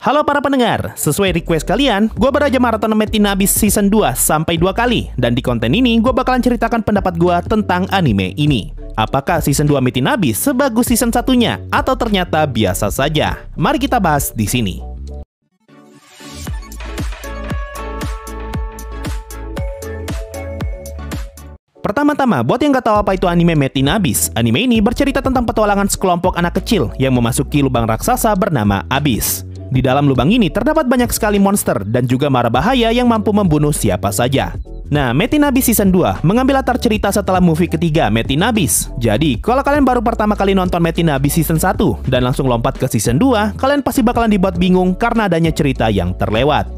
Halo para pendengar, sesuai request kalian, gue beraja maraton Metin Abyss season 2 sampai 2 kali. Dan di konten ini, gue bakalan ceritakan pendapat gue tentang anime ini. Apakah season 2 Metin Abyss sebagus season 1-nya? Atau ternyata biasa saja? Mari kita bahas di sini. Pertama-tama, buat yang gak tahu apa itu anime Metin Abyss, anime ini bercerita tentang petualangan sekelompok anak kecil yang memasuki lubang raksasa bernama Abyss. Di dalam lubang ini terdapat banyak sekali monster dan juga mara bahaya yang mampu membunuh siapa saja. Nah, Metin Abyss Season 2 mengambil latar cerita setelah movie ketiga Metin Abyss. Jadi, kalau kalian baru pertama kali nonton Metin Abyss Season 1 dan langsung lompat ke Season 2, kalian pasti bakalan dibuat bingung karena adanya cerita yang terlewat.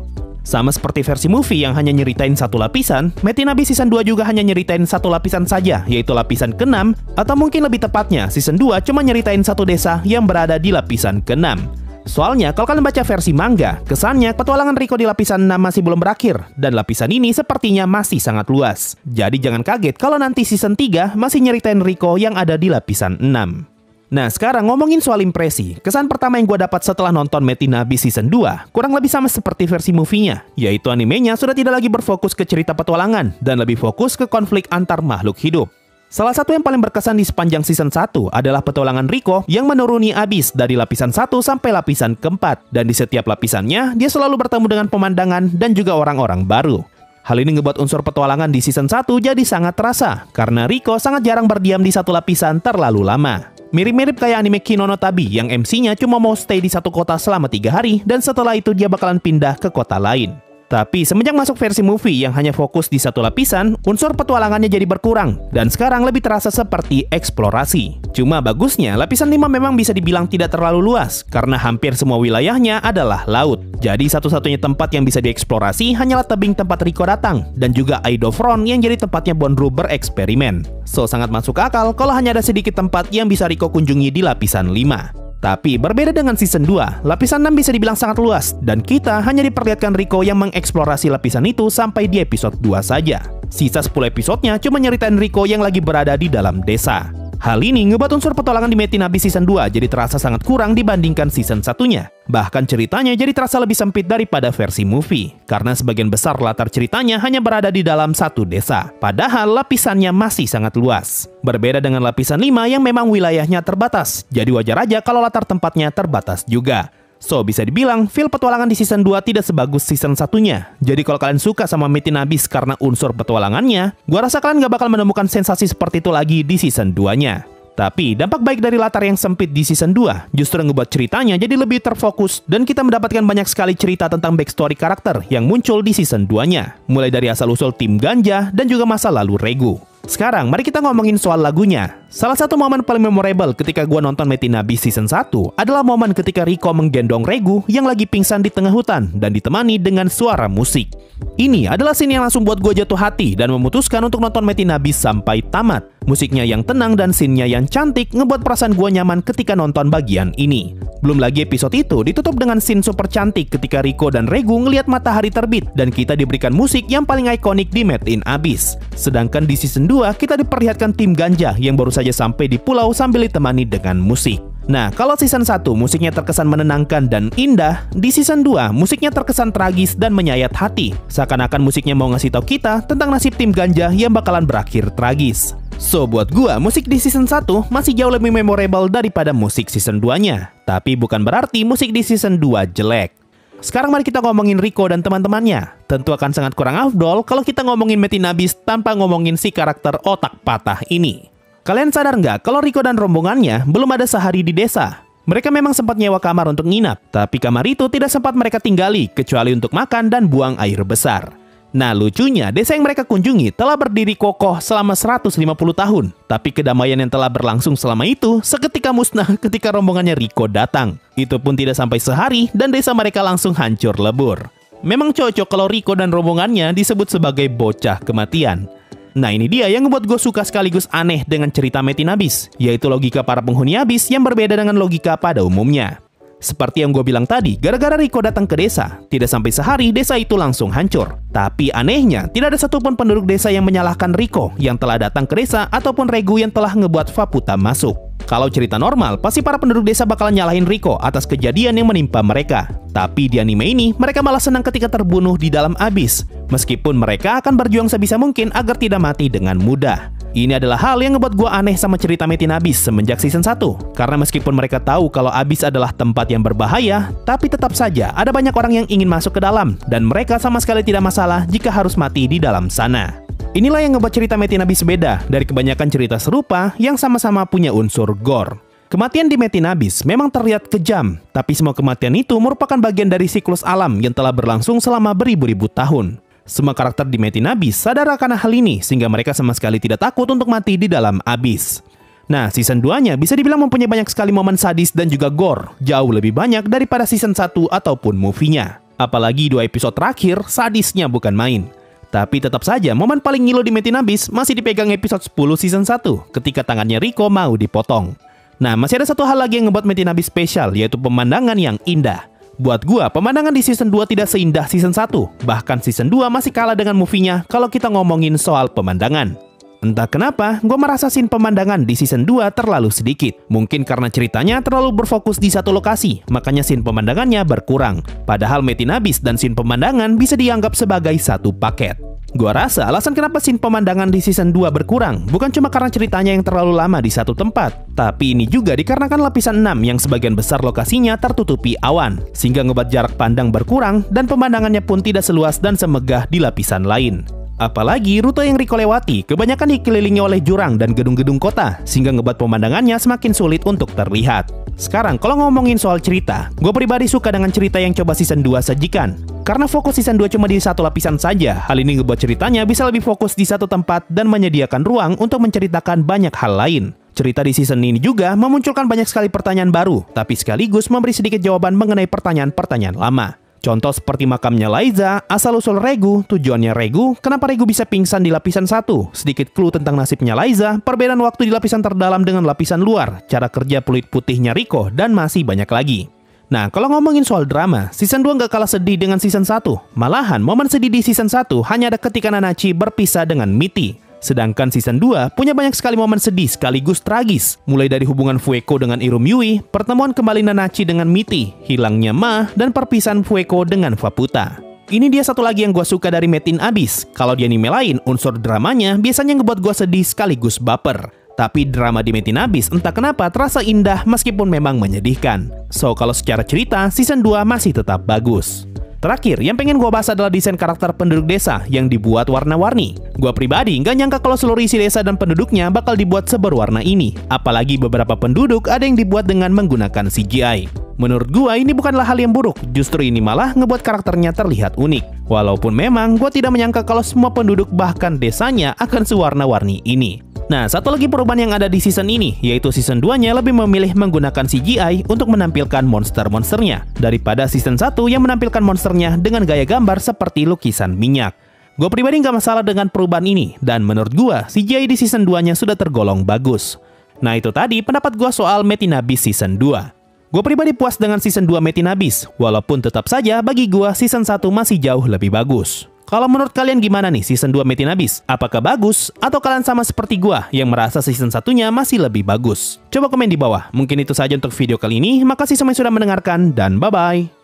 Sama seperti versi movie yang hanya nyeritain satu lapisan, Metin Abyss Season 2 juga hanya nyeritain satu lapisan saja, yaitu lapisan ke-6, atau mungkin lebih tepatnya, Season 2 cuma nyeritain satu desa yang berada di lapisan ke-6. Soalnya, kalau kalian baca versi manga, kesannya petualangan Rico di lapisan 6 masih belum berakhir, dan lapisan ini sepertinya masih sangat luas. Jadi jangan kaget kalau nanti season 3 masih nyeritain Rico yang ada di lapisan 6. Nah, sekarang ngomongin soal impresi, kesan pertama yang gue dapat setelah nonton Metin Abyss Season 2 kurang lebih sama seperti versi movie-nya, yaitu animenya sudah tidak lagi berfokus ke cerita petualangan, dan lebih fokus ke konflik antar makhluk hidup. Salah satu yang paling berkesan di sepanjang season 1 adalah petualangan Rico yang menuruni Abyss dari lapisan 1 sampai lapisan ke-4. Dan di setiap lapisannya, dia selalu bertemu dengan pemandangan dan juga orang-orang baru. Hal ini ngebuat unsur petualangan di season 1 jadi sangat terasa, karena Rico sangat jarang berdiam di satu lapisan terlalu lama. Mirip-mirip kayak anime Kino no Tabi yang MC-nya cuma mau stay di satu kota selama 3 hari, dan setelah itu dia bakalan pindah ke kota lain. Tapi semenjak masuk versi movie yang hanya fokus di satu lapisan, unsur petualangannya jadi berkurang, dan sekarang lebih terasa seperti eksplorasi. Cuma bagusnya, lapisan 5 memang bisa dibilang tidak terlalu luas, karena hampir semua wilayahnya adalah laut. Jadi satu-satunya tempat yang bisa dieksplorasi hanyalah tebing tempat Rico datang, dan juga Eidolon yang jadi tempatnya Bonnroo bereksperimen. So, sangat masuk akal kalau hanya ada sedikit tempat yang bisa Rico kunjungi di lapisan 5. Tapi berbeda dengan season 2, lapisan 6 bisa dibilang sangat luas, dan kita hanya diperlihatkan Rico yang mengeksplorasi lapisan itu sampai di episode 2 saja. Sisa 10 episodenya cuma nyeritain Rico yang lagi berada di dalam desa. Hal ini ngebuat unsur petualangan di Metin Abyss Season 2 jadi terasa sangat kurang dibandingkan season 1-nya. Bahkan ceritanya jadi terasa lebih sempit daripada versi movie, karena sebagian besar latar ceritanya hanya berada di dalam satu desa. Padahal lapisannya masih sangat luas. Berbeda dengan lapisan 5 yang memang wilayahnya terbatas, jadi wajar aja kalau latar tempatnya terbatas juga. So, bisa dibilang, feel petualangan di season 2 tidak sebagus season 1-nya. Jadi kalau kalian suka sama Metin Abyss karena unsur petualangannya, gua rasa kalian gak bakal menemukan sensasi seperti itu lagi di season 2-nya. Tapi, dampak baik dari latar yang sempit di season 2 justru ngebuat ceritanya jadi lebih terfokus, dan kita mendapatkan banyak sekali cerita tentang backstory karakter yang muncul di season 2-nya. Mulai dari asal-usul tim Ganja dan juga masa lalu Regu. Sekarang, mari kita ngomongin soal lagunya. Salah satu momen paling memorable ketika gua nonton Metin Abyss Season 1 adalah momen ketika Rico menggendong Regu yang lagi pingsan di tengah hutan dan ditemani dengan suara musik. Ini adalah scene yang langsung buat gua jatuh hati dan memutuskan untuk nonton Metin Abyss sampai tamat. Musiknya yang tenang dan scene-nya yang cantik ngebuat perasaan gua nyaman ketika nonton bagian ini. Belum lagi episode itu ditutup dengan scene super cantik ketika Rico dan Regu ngelihat matahari terbit dan kita diberikan musik yang paling ikonik di Metin Abyss. Sedangkan di season 2 kita diperlihatkan tim Ganja yang baru saja sampai di pulau sambil ditemani dengan musik. Nah, kalau season 1 musiknya terkesan menenangkan dan indah, di season 2 musiknya terkesan tragis dan menyayat hati. Seakan-akan musiknya mau ngasih tahu kita tentang nasib tim Ganja yang bakalan berakhir tragis. So, buat gua, musik di season 1 masih jauh lebih memorable daripada musik season 2-nya. Tapi bukan berarti musik di season 2 jelek. Sekarang mari kita ngomongin Rico dan teman-temannya. Tentu akan sangat kurang afdol kalau kita ngomongin Metin Abyss tanpa ngomongin si karakter otak patah ini. Kalian sadar nggak kalau Rico dan rombongannya belum ada sehari di desa? Mereka memang sempat nyewa kamar untuk nginap, tapi kamar itu tidak sempat mereka tinggali kecuali untuk makan dan buang air besar. Nah, lucunya, desa yang mereka kunjungi telah berdiri kokoh selama 150 tahun. Tapi kedamaian yang telah berlangsung selama itu seketika musnah ketika rombongannya Rico datang. Itu pun tidak sampai sehari dan desa mereka langsung hancur lebur. Memang cocok kalau Rico dan rombongannya disebut sebagai bocah kematian. Nah, ini dia yang ngebuat gue suka sekaligus aneh dengan cerita Metin Abyss, yaitu logika para penghuni Abyss yang berbeda dengan logika pada umumnya. Seperti yang gue bilang tadi, gara-gara Rico datang ke desa, tidak sampai sehari desa itu langsung hancur. Tapi anehnya, tidak ada satupun penduduk desa yang menyalahkan Rico yang telah datang ke desa ataupun Regu yang telah ngebuat Faputa masuk. Kalau cerita normal, pasti para penduduk desa bakalan nyalahin Rico atas kejadian yang menimpa mereka. Tapi di anime ini, mereka malah senang ketika terbunuh di dalam abis. Meskipun mereka akan berjuang sebisa mungkin agar tidak mati dengan mudah. Ini adalah hal yang ngebuat gue aneh sama cerita Metin Abyss semenjak season 1. Karena meskipun mereka tahu kalau Abyss adalah tempat yang berbahaya, tapi tetap saja ada banyak orang yang ingin masuk ke dalam. Dan mereka sama sekali tidak masalah jika harus mati di dalam sana. Inilah yang ngebuat cerita Metin Abyss beda dari kebanyakan cerita serupa yang sama-sama punya unsur gore. Kematian di Metin Abyss memang terlihat kejam, tapi semua kematian itu merupakan bagian dari siklus alam yang telah berlangsung selama beribu-ribu tahun. Semua karakter di Metin Abyss sadar akan hal ini sehingga mereka sama sekali tidak takut untuk mati di dalam Abyss. Nah, season 2-nya bisa dibilang mempunyai banyak sekali momen sadis dan juga gore, jauh lebih banyak daripada season 1 ataupun movie-nya. Apalagi 2 episode terakhir, sadisnya bukan main. Tapi tetap saja, momen paling ngilu di Metin Abyss masih dipegang episode 10 season 1 ketika tangannya Rico mau dipotong. Nah, masih ada satu hal lagi yang ngebuat Metin Abyss spesial, yaitu pemandangan yang indah. Buat gua, pemandangan di season 2 tidak seindah season 1. Bahkan season 2 masih kalah dengan movie-nya kalau kita ngomongin soal pemandangan. Entah kenapa, gua merasa scene pemandangan di season 2 terlalu sedikit. Mungkin karena ceritanya terlalu berfokus di satu lokasi, makanya scene pemandangannya berkurang. Padahal Metin Abyss dan scene pemandangan bisa dianggap sebagai satu paket. Gua rasa alasan kenapa scene pemandangan di season 2 berkurang bukan cuma karena ceritanya yang terlalu lama di satu tempat, tapi ini juga dikarenakan lapisan 6 yang sebagian besar lokasinya tertutupi awan, sehingga ngebuat jarak pandang berkurang dan pemandangannya pun tidak seluas dan semegah di lapisan lain. Apalagi rute yang Rico lewati kebanyakan dikelilingi oleh jurang dan gedung-gedung kota, sehingga ngebuat pemandangannya semakin sulit untuk terlihat. Sekarang kalau ngomongin soal cerita, gue pribadi suka dengan cerita yang coba season 2 sajikan. Karena fokus season 2 cuma di satu lapisan saja, hal ini ngebuat ceritanya bisa lebih fokus di satu tempat dan menyediakan ruang untuk menceritakan banyak hal lain. Cerita di season ini juga memunculkan banyak sekali pertanyaan baru, tapi sekaligus memberi sedikit jawaban mengenai pertanyaan-pertanyaan lama. Contoh seperti makamnya Liza, asal-usul Regu, tujuannya Regu, kenapa Regu bisa pingsan di lapisan 1, sedikit clue tentang nasibnya Liza, perbedaan waktu di lapisan terdalam dengan lapisan luar, cara kerja peluit putihnya Rico, dan masih banyak lagi. Nah, kalau ngomongin soal drama, season 2 nggak kalah sedih dengan season 1. Malahan, momen sedih di season 1 hanya ada ketika Nanachi berpisah dengan Mitty. Sedangkan season 2 punya banyak sekali momen sedih sekaligus tragis. Mulai dari hubungan Fueko dengan Irum Yui, pertemuan kembali Nanachi dengan Mitty, hilangnya Ma, dan perpisahan Fueko dengan Faputa. Ini dia satu lagi yang gue suka dari Metin Abyss. Kalau di anime lain, unsur dramanya biasanya ngebuat gue sedih sekaligus baper. Tapi drama di Metin Abyss entah kenapa terasa indah meskipun memang menyedihkan. So, kalau secara cerita, season 2 masih tetap bagus. Terakhir, yang pengen gue bahas adalah desain karakter penduduk desa yang dibuat warna-warni. Gue pribadi nggak nyangka kalau seluruh isi desa dan penduduknya bakal dibuat seberwarna ini. Apalagi beberapa penduduk ada yang dibuat dengan menggunakan CGI. Menurut gue ini bukanlah hal yang buruk, justru ini malah ngebuat karakternya terlihat unik. Walaupun memang gue tidak menyangka kalau semua penduduk bahkan desanya akan sewarna-warni ini. Nah, satu lagi perubahan yang ada di season ini, yaitu season 2-nya lebih memilih menggunakan CGI untuk menampilkan monster-monsternya, daripada season 1 yang menampilkan monsternya dengan gaya gambar seperti lukisan minyak. Gue pribadi nggak masalah dengan perubahan ini, dan menurut gue, CGI di season 2-nya sudah tergolong bagus. Nah, itu tadi pendapat gue soal Metin Abyss season 2. Gue pribadi puas dengan season 2 Metin Abyss, walaupun tetap saja bagi gue season 1 masih jauh lebih bagus. Kalau menurut kalian gimana nih season 2 Metin Abyss? Apakah bagus? Atau kalian sama seperti gua yang merasa season 1-nya masih lebih bagus? Coba komen di bawah. Mungkin itu saja untuk video kali ini. Makasih semua yang sudah mendengarkan dan bye-bye.